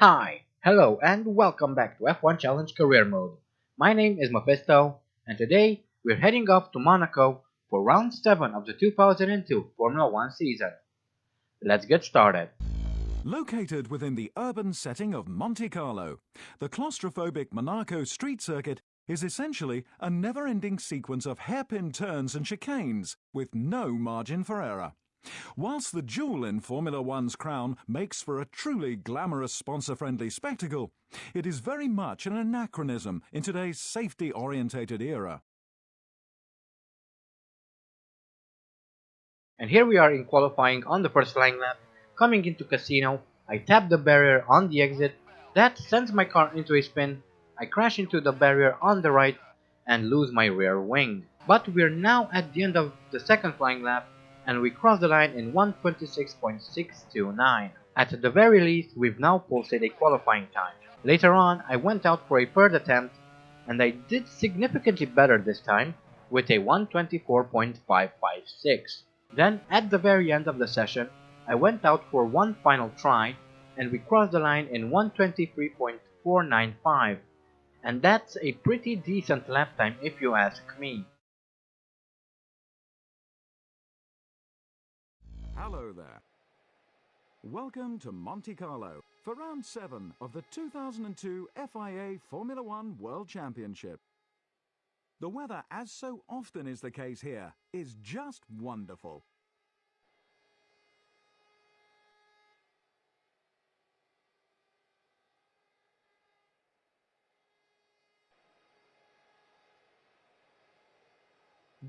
Hi, hello, and welcome back to F1 Challenge Career Mode. My name is Mephisto, and today we're heading off to Monaco for round 7 of the 2002 Formula 1 season. Let's get started. Located within the urban setting of Monte Carlo, the claustrophobic Monaco street circuit is essentially a never-ending sequence of hairpin turns and chicanes with no margin for error. Whilst the jewel in Formula One's crown makes for a truly glamorous sponsor-friendly spectacle, it is very much an anachronism in today's safety-orientated era. And here we are in qualifying on the first flying lap. Coming into Casino, I tap the barrier on the exit. That sends my car into a spin. I crash into the barrier on the right and lose my rear wing. But we're now at the end of the second flying lap, and we cross the line in 1:26.629. At the very least, we've now posted a qualifying time. Later on, I went out for a third attempt, and I did significantly better this time with a 1:24.556. Then, at the very end of the session, I went out for one final try, and we crossed the line in 1:23.495, and that's a pretty decent lap time if you ask me. Hello there. Welcome to Monte Carlo for round 7 of the 2002 FIA Formula One World Championship. The weather, as so often is the case here, is just wonderful.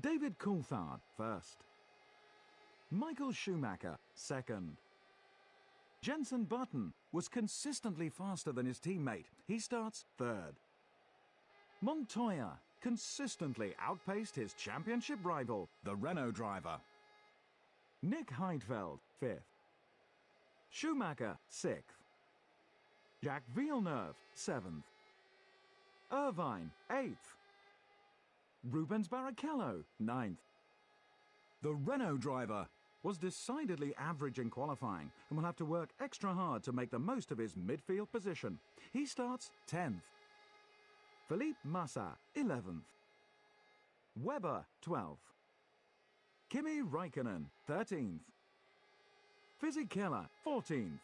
David Coulthard first. Michael Schumacher second. Jenson Button was consistently faster than his teammate. He starts third. Montoya consistently outpaced his championship rival, the Renault driver. Nick Heidfeld fifth. Schumacher sixth. Jacques Villeneuve seventh. Irvine eighth. Rubens Barrichello ninth. The Renault driver was decidedly average in qualifying and will have to work extra hard to make the most of his midfield position. He starts 10th. Felipe Massa 11th. Webber 12th. Kimi Raikkonen 13th. Fisichella 14th.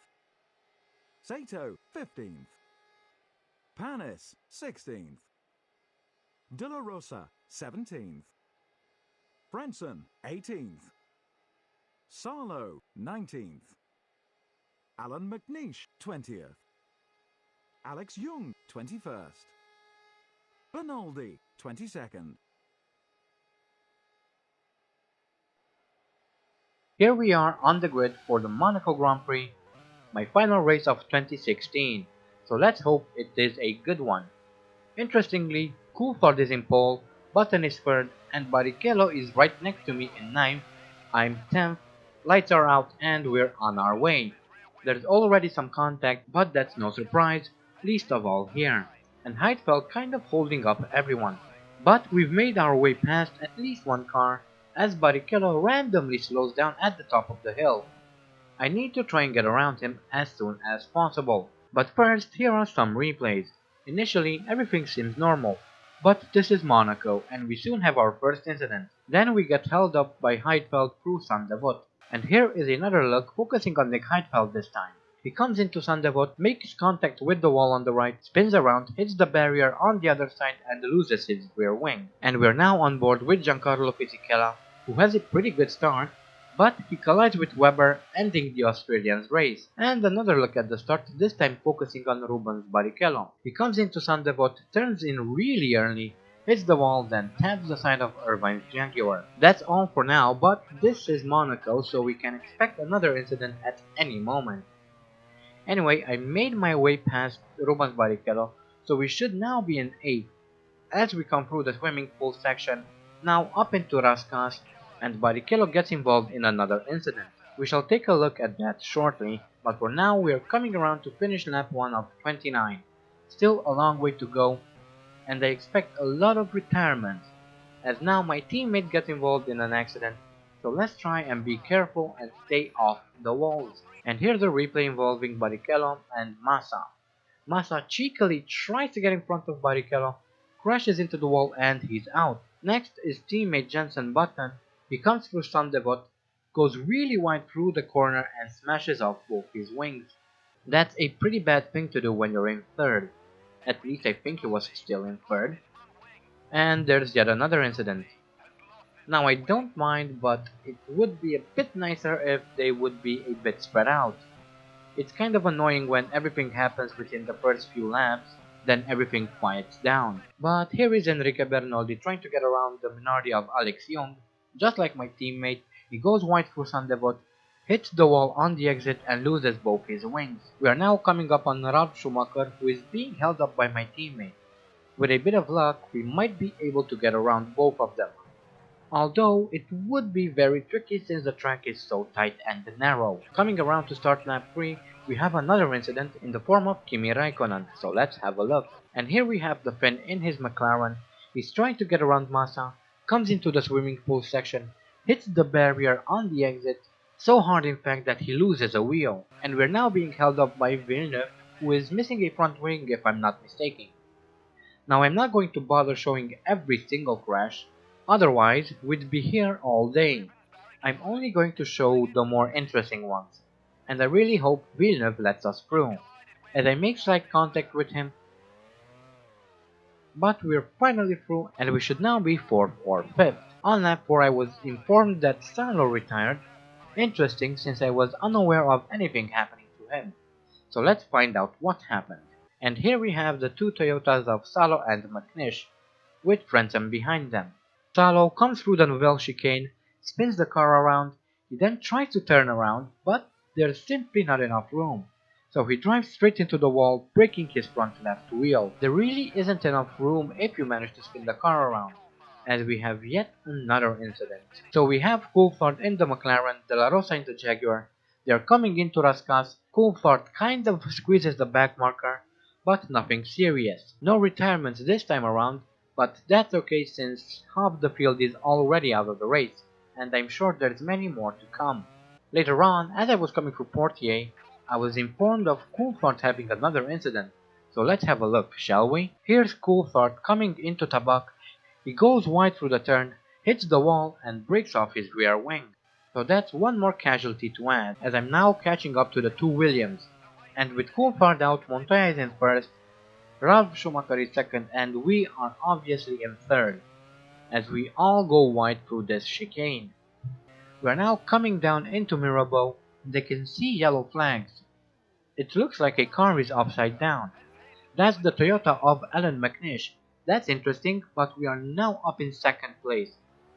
Sato 15th. Panis 16th. De La Rosa 17th. Frentzen 18th. Sarlo 19th. Alan McNeish 20th. Alex Young 21st. Bernaldi 22nd. Here we are on the grid for the Monaco Grand Prix, my final race of 2016, so let's hope it is a good one. Interestingly, Coulthard is in pole, Button is third, and Barrichello is right next to me in 9th. I'm 10th, lights are out, and we're on our way. There's already some contact, but that's no surprise, least of all here, and Heidfeld kind of holding up everyone. But we've made our way past at least one car, as Barrichello randomly slows down at the top of the hill. I need to try and get around him as soon as possible. But first, here are some replays. Initially, everything seems normal, but this is Monaco, and we soon have our first incident. Then we get held up by Heidfeld through Sandevot. And here is another look focusing on Nick Heidfeld this time. He comes into Sandevot, makes contact with the wall on the right, spins around, hits the barrier on the other side, and loses his rear wing. And we're now on board with Giancarlo Fisichella, who has a pretty good start, but he collides with Webber, ending the Australian's race. And another look at the start, this time focusing on Rubens Barrichello. He comes into Sandevot, turns in really early, hits the wall, then taps the side of Irvine's Jaguar. That's all for now, but this is Monaco, so we can expect another incident at any moment. Anyway, I made my way past Rubens Barrichello, so we should now be in 8th. As we come through the swimming pool section, now up into Raskas, and Barrichello gets involved in another incident. We shall take a look at that shortly, but for now we are coming around to finish lap 1 of 29. Still a long way to go, and I expect a lot of retirements, as now my teammate gets involved in an accident, so let's try and be careful and stay off the walls. And here's a replay involving Barrichello and Massa. Massa cheekily tries to get in front of Barrichello, crashes into the wall and he's out. Next is teammate Jensen Button. He comes through Sandevot, goes really wide through the corner and smashes off both his wings. That's a pretty bad thing to do when you're in third. At least I think he was still in third. And there's yet another incident. Now I don't mind, but it would be a bit nicer if they would be a bit spread out. It's kind of annoying when everything happens within the first few laps, then everything quiets down. But here is Enrique Bernoldi trying to get around the Minardi of Alex Young. Just like my teammate, he goes wide through Sandevot, hits the wall on the exit and loses both his wings. We are now coming up on Ralf Schumacher, who is being held up by my teammate. With a bit of luck, we might be able to get around both of them. Although it would be very tricky since the track is so tight and narrow. Coming around to start lap 3, we have another incident in the form of Kimi Raikkonen, so let's have a look. And here we have the Finn in his McLaren. He's trying to get around Massa, comes into the swimming pool section, hits the barrier on the exit, so hard in fact that he loses a wheel. And we're now being held up by Villeneuve, who is missing a front wing if I'm not mistaken. Now I'm not going to bother showing every single crash, otherwise we'd be here all day. I'm only going to show the more interesting ones, and I really hope Villeneuve lets us through, as I make slight contact with him. But we're finally through and we should now be 4th or 5th. On lap 4 I was informed that Salo retired, interesting since I was unaware of anything happening to him. So let's find out what happened. And here we have the two Toyotas of Salo and McNish, with Frentzen behind them. Salo comes through the Nouvelle chicane, spins the car around, he then tries to turn around, but there's simply not enough room. So he drives straight into the wall, breaking his front left wheel. There really isn't enough room if you manage to spin the car around, as we have yet another incident. So we have Coulthard in the McLaren, De La Rosa in the Jaguar. They're coming into Raskas. Coulthard kind of squeezes the back marker, but nothing serious. No retirements this time around, but that's okay since half the field is already out of the race, and I'm sure there's many more to come. Later on, as I was coming through Portier, I was informed of Coulthard having another incident, so let's have a look, shall we? Here's Coulthard coming into Tabak. He goes wide through the turn, hits the wall, and breaks off his rear wing. So that's one more casualty to add, as I'm now catching up to the two Williams. And with Coulthard out, Montoya is in first, Ralf Schumacher is second, and we are obviously in third, as we all go wide through this chicane. We are now coming down into Mirabeau, and I can see yellow flags. It looks like a car is upside down. That's the Toyota of Alan McNish. That's interesting, but we are now up in second place.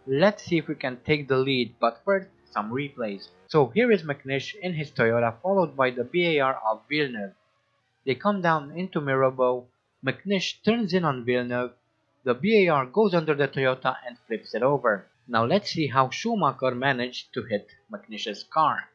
Let's see if we can take the lead, but first, some replays. So here is McNish in his Toyota, followed by the BAR of Villeneuve. They come down into Mirabeau. McNish turns in on Villeneuve. The BAR goes under the Toyota and flips it over. Now let's see how Schumacher managed to hit McNish's car.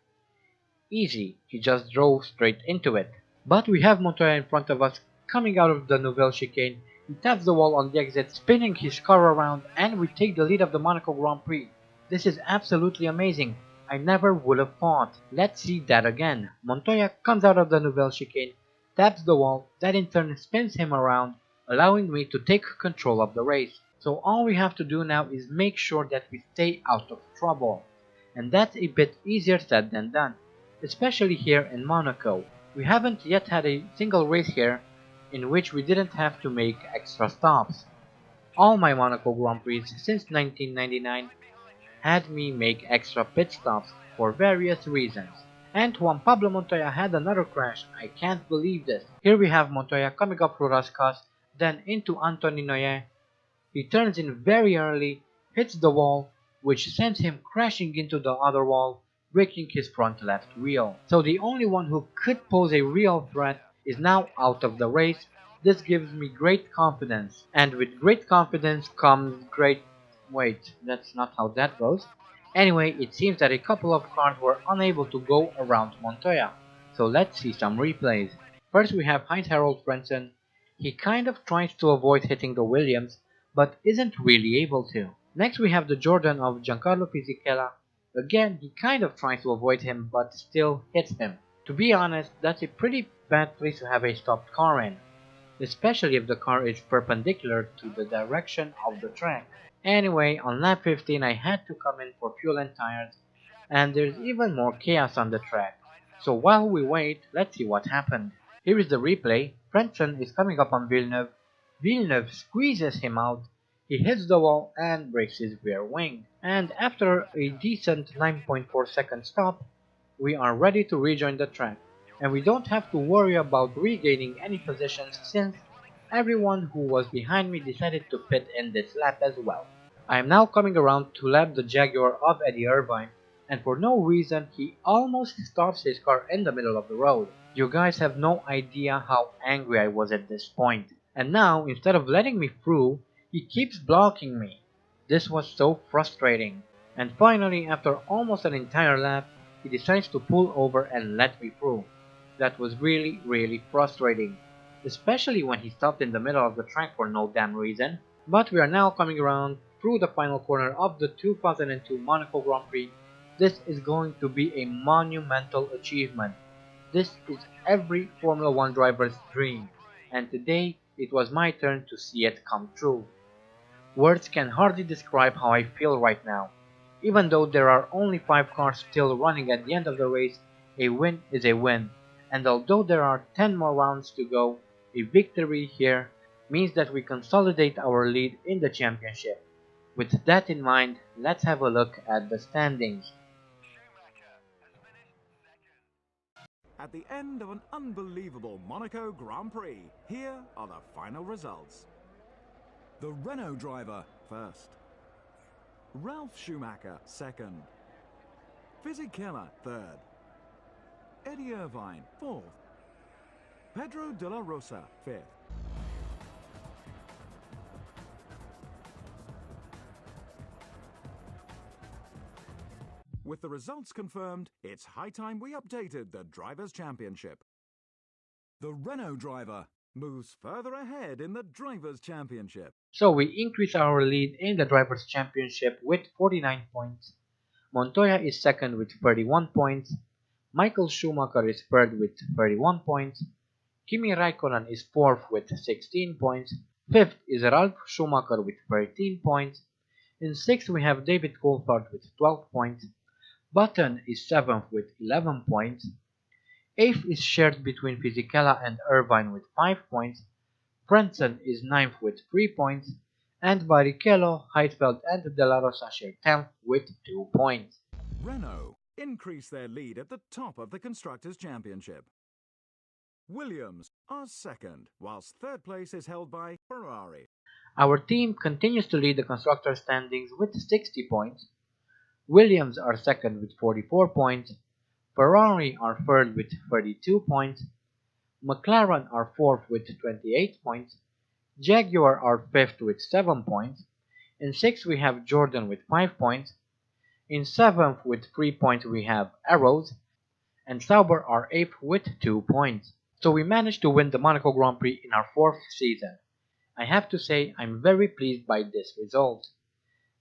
Easy, he just drove straight into it. But we have Montoya in front of us, coming out of the Nouvelle chicane. He taps the wall on the exit, spinning his car around, and we take the lead of the Monaco Grand Prix. This is absolutely amazing. I never would have thought. Let's see that again. Montoya comes out of the Nouvelle chicane, taps the wall, that in turn spins him around, allowing me to take control of the race. So all we have to do now is make sure that we stay out of trouble. And that's a bit easier said than done, especially here in Monaco. We haven't yet had a single race here in which we didn't have to make extra stops. All my Monaco Grand Prix since 1999 had me make extra pit stops for various reasons. And Juan Pablo Montoya had another crash. I can't believe this. Here we have Montoya coming up through Raskas, then into Anthony Noyer. He turns in very early, hits the wall, which sends him crashing into the other wall, breaking his front left wheel. So the only one who could pose a real threat is now out of the race. This gives me great confidence, and with great confidence comes great... Wait, that's not how that goes. Anyway, it seems that a couple of cars were unable to go around Montoya, so let's see some replays. First we have Heinz-Harald Frentzen. He kind of tries to avoid hitting the Williams, but isn't really able to. Next we have the Jordan of Giancarlo Fisichella. Again, he kind of tries to avoid him, but still hits him. To be honest, that's a pretty bad place to have a stopped car in, especially if the car is perpendicular to the direction of the track. Anyway, on lap 15 I had to come in for fuel and tires, and there's even more chaos on the track. So while we wait, let's see what happened. Here is the replay. Frentzen is coming up on Villeneuve. Villeneuve squeezes him out. He hits the wall and breaks his rear wing. And after a decent 9.4 second stop, we are ready to rejoin the track. And we don't have to worry about regaining any positions since everyone who was behind me decided to pit in this lap as well. I am now coming around to lap the Jaguar of Eddie Irvine, and for no reason he almost stops his car in the middle of the road. You guys have no idea how angry I was at this point. And now, instead of letting me through, he keeps blocking me. This was so frustrating. And finally, after almost an entire lap, he decides to pull over and let me through. That was really frustrating, especially when he stopped in the middle of the track for no damn reason. But we are now coming around through the final corner of the 2002 Monaco Grand Prix. This is going to be a monumental achievement. This is every Formula 1 driver's dream, and today it was my turn to see it come true. Words can hardly describe how I feel right now. Even though there are only 5 cars still running at the end of the race, a win is a win, and although there are 10 more rounds to go, a victory here means that we consolidate our lead in the championship. With that in mind, let's have a look at the standings. At the end of an unbelievable Monaco Grand Prix, here are the final results. The Renault driver, first. Ralf Schumacher, second. Fisichella, third. Eddie Irvine, fourth. Pedro de la Rosa, fifth. With the results confirmed, it's high time we updated the Drivers' Championship. The Renault driver moves further ahead in the Drivers' Championship. So we increase our lead in the Drivers' Championship with 49 points. Montoya is second with 31 points. Michael Schumacher is third with 31 points. Kimi Raikkonen is fourth with 16 points. Fifth is Ralf Schumacher with 13 points. In sixth we have David Coulthard with 12 points. Button is 7th with 11 points. 8th is shared between Fisichella and Irvine with 5 points. Frentzen is 9th with 3 points. And Barrichello, Heidfeld and De La Rosa share 10th with 2 points. Renault increase their lead at the top of the Constructors' Championship. Williams are second, whilst third place is held by Ferrari. Our team continues to lead the Constructors' standings with 60 points. Williams are second with 44 points, Ferrari are third with 32 points, McLaren are fourth with 28 points, Jaguar are fifth with 7 points, in sixth we have Jordan with 5 points, in seventh with 3 points we have Arrows, and Sauber are eighth with 2 points. So we managed to win the Monaco Grand Prix in our 4th season. I have to say I'm very pleased by this result.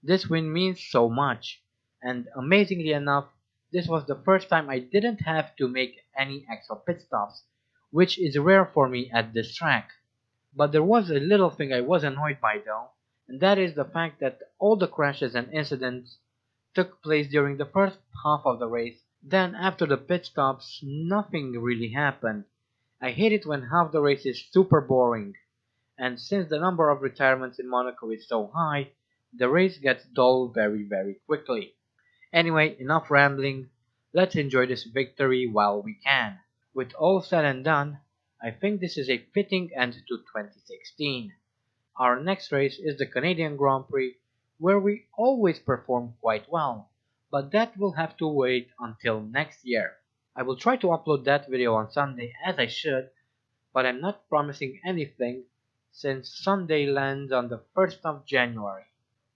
This win means so much. And amazingly enough, this was the first time I didn't have to make any extra pit stops, which is rare for me at this track. But there was a little thing I was annoyed by though, and that is the fact that all the crashes and incidents took place during the first half of the race. Then after the pit stops, nothing really happened. I hate it when half the race is super boring, and since the number of retirements in Monaco is so high, the race gets dull very quickly. Anyway, enough rambling, let's enjoy this victory while we can. With all said and done, I think this is a fitting end to 2016. Our next race is the Canadian Grand Prix, where we always perform quite well, but that will have to wait until next year. I will try to upload that video on Sunday as I should, but I'm not promising anything since Sunday lands on the 1st of January.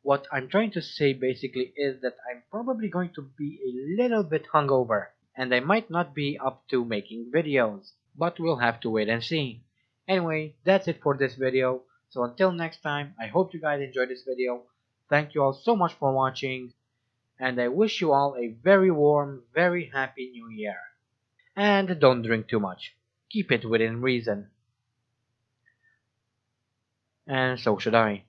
What I'm trying to say basically is that I'm probably going to be a little bit hungover, and I might not be up to making videos, but we'll have to wait and see. Anyway, that's it for this video, so until next time, I hope you guys enjoyed this video. Thank you all so much for watching, and I wish you all a very warm, very happy new year. And don't drink too much. Keep it within reason. And so should I.